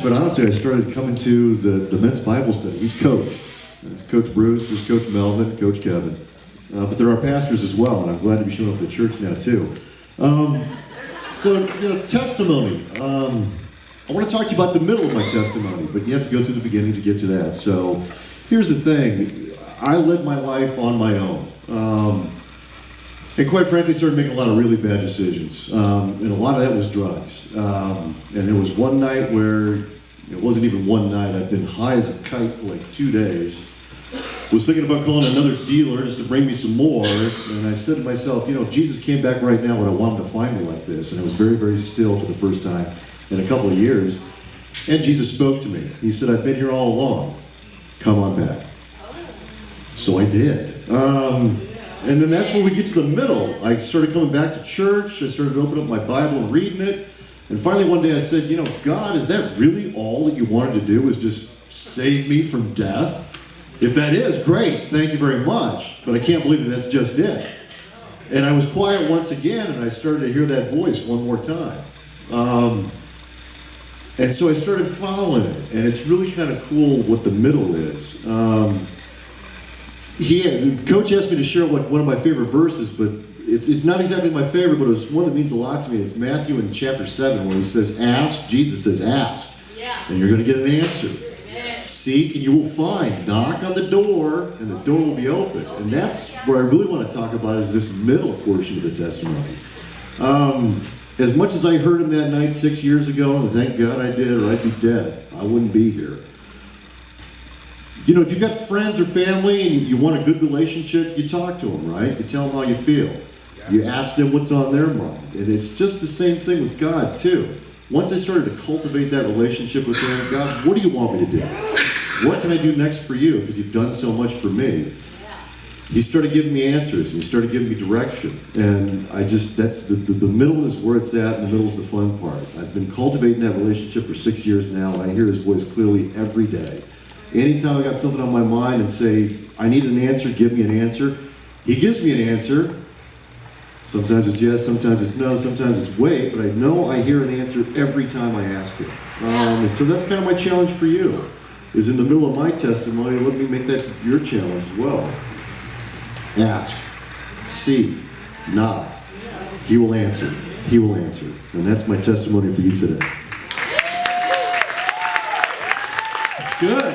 But honestly, I started coming to the men's Bible study. He's coach. It's Coach Bruce, there's Coach Melvin, Coach Kevin. But there are pastors as well, and I'm glad to be showing up at the church now too. Testimony. I want to talk to you about the middle of my testimony, but you have to go through the beginning to get to that. So here's the thing. I led my life on my own. And quite frankly, started making a lot of really bad decisions. And a lot of that was drugs. And there was one night where, it wasn't even one night, I'd been high as a kite for like 2 days. Was thinking about calling another dealer just to bring me some more. And I said to myself, if Jesus came back right now, would I want him to find me like this? And I was very, very still for the first time in a couple of years. And Jesus spoke to me. He said, I've been here all along. Come on back. So I did. And then that's where we get to the middle. I started coming back to church. I started opening up my Bible and reading it. And finally one day I said, God, is that really all that you wanted to do, was just save me from death? If that is, great, thank you very much. But I can't believe that that's just it. And I was quiet once again, and I started to hear that voice one more time. And so I started following it. And it's really kind of cool what the middle is. Coach asked me to share one of my favorite verses, but it's not exactly my favorite, but it's one that means a lot to me. It's Matthew in chapter 7, where he says, ask. Jesus says, ask, and you're going to get an answer. Amen. Seek, and you will find. Knock on the door, and the door will be open. And that's where I really want to talk about, is this middle portion of the testimony. As much as I heard him that night 6 years ago, and thank God I did, or I'd be dead. I wouldn't be here. If you've got friends or family and you want a good relationship, you talk to them, right? You tell them how you feel. You ask them what's on their mind. And it's just the same thing with God, too. Once I started to cultivate that relationship with Him, God, what do you want me to do? What can I do next for you? Because you've done so much for me. He started giving me answers, and He started giving me direction. And that's the middle is where it's at, and the middle is the fun part. I've been cultivating that relationship for 6 years now, and I hear His voice clearly every day. Anytime I got something on my mind and say, I need an answer, give me an answer, He gives me an answer. Sometimes it's yes, sometimes it's no, sometimes it's wait, but I know I hear an answer every time I ask Him. And so that's kind of my challenge for you, is in the middle of my testimony, let me make that your challenge as well. Ask, seek, knock. He will answer. He will answer. And that's my testimony for you today. It's good.